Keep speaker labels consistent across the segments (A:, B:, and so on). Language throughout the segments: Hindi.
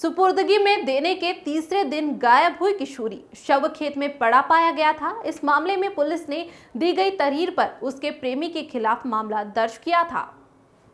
A: सुपुर्दगी में देने के तीसरे दिन गायब हुई किशोरी, शव खेत में पड़ा पाया गया था। इस मामले में पुलिस ने दी गई तहरीर पर उसके प्रेमी के खिलाफ मामला दर्ज किया था।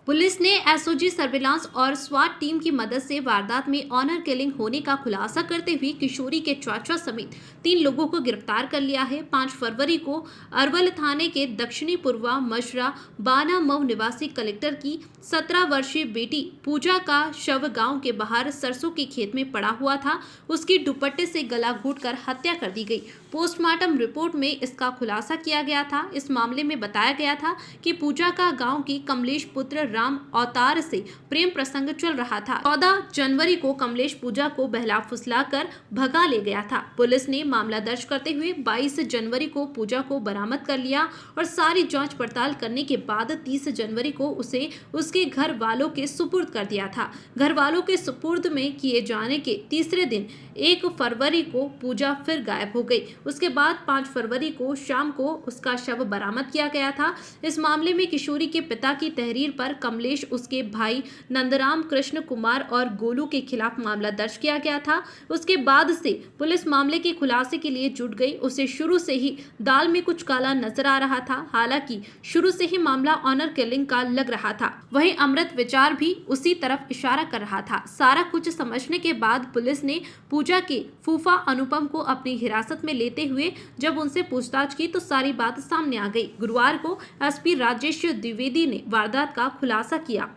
A: पुलिस ने एसओजी सर्विलांस और स्वाट टीम की मदद से वारदात में ऑनर किलिंग होने का खुलासा करते हुए किशोरी के चाचा समेत 3 लोगों को गिरफ्तार कर लिया है। 5 फरवरी को अरवल थाने के दक्षिणी पूर्वा मशरा बाना मऊ निवासी कलेक्टर की 17 वर्षीय बेटी पूजा का शव गांव के बाहर सरसों के खेत में पड़ा हुआ था। उसकी दुपट्टे से गला घोंटकर हत्या कर दी गई। पोस्टमार्टम रिपोर्ट में इसका खुलासा किया गया था। इस मामले में बताया गया था कि पूजा का गांव की कमलेश पुत्र राम अवतार से प्रेम प्रसंग चल रहा था। 14 जनवरी को कमलेश पूजा को बहला फुसला कर भगा ले गया था। पुलिस ने मामला दर्ज करते हुए 22 जनवरी को पूजा को बरामद कर लिया और सारी जांच पड़ताल करने के बाद 30 जनवरी को उसे उसके घर वालों के सुपुर्द कर दिया था। घर वालों के सुपुर्द में किए जाने के तीसरे दिन 1 फरवरी को पूजा फिर गायब हो गई। उसके बाद 5 फरवरी को शाम को उसका शव बरामद किया गया था। इस मामले में किशोरी के पिता की तहरीर पर कमलेश, उसके भाई नंदराम, कृष्ण कुमार और गोलू के खिलाफ मामला दर्ज किया गया था। उसके बाद से पुलिस मामले के खुलासे के लिए जुट गई। उसे शुरू से ही दाल में कुछ काला नजर आ रहा था। हालांकि शुरू से ही मामला ऑनर किलिंग का लग रहा था। वहीं अमृत विचार भी उसी तरफ इशारा कर रहा था। सारा कुछ समझने के बाद पुलिस ने पूजा के फूफा अनुपम को अपनी हिरासत में लेते हुए जब उनसे पूछताछ की तो सारी बात सामने आ गई। गुरुवार को एसपी राजेश द्विवेदी ने वारदात का खुलासा किया।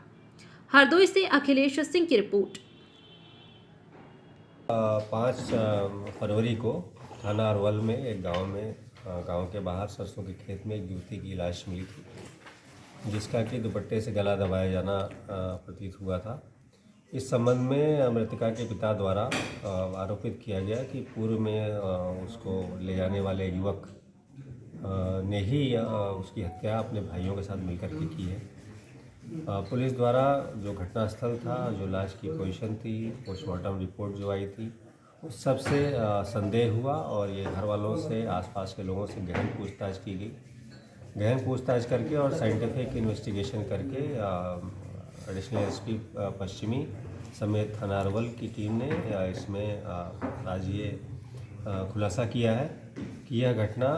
A: हरदोई से अखिलेश सिंह की रिपोर्ट।
B: 5 फरवरी को थाना अरवल में एक गांव के बाहर सरसों के खेत में एक युवती की लाश मिली थी, जिसका कि दुपट्टे से गला दबाया जाना प्रतीत हुआ था। इस संबंध में मृतका के पिता द्वारा आरोपित किया गया कि पूर्व में उसको ले जाने वाले युवक ने ही उसकी हत्या अपने भाइयों के साथ मिलकर के की है। पुलिस द्वारा जो घटनास्थल था, जो लाश की पोजीशन थी, पोस्टमार्टम रिपोर्ट जो आई थी, उस सब से संदेह हुआ और ये घर वालों से, आसपास के लोगों से गहन पूछताछ की गई। गहन पूछताछ करके और साइंटिफिक इन्वेस्टिगेशन करके एडिशनल एसपी पश्चिमी समेत थाना अरवल की टीम ने इसमें आज ये खुलासा किया है कि यह घटना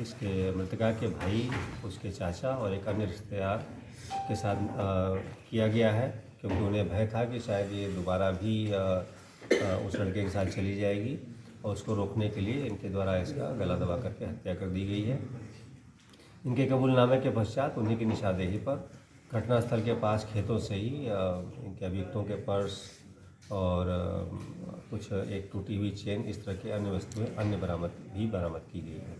B: इसके मृतका के भाई, उसके चाचा और एक अन्य रिश्तेदार के साथ किया गया है, क्योंकि उन्हें भय था कि शायद ये दोबारा भी उस लड़के के साथ चली जाएगी और उसको रोकने के लिए इनके द्वारा इसका गला दबा करके हत्या कर दी गई है। इनके कबूलनामे के पश्चात उन्हीं की निशानदेही पर घटनास्थल के पास खेतों से ही इनके अभियुक्तों के पर्स और कुछ एक टूटी हुई चेन, इस तरह के अन्य वस्तुएं बरामद की गई हैं।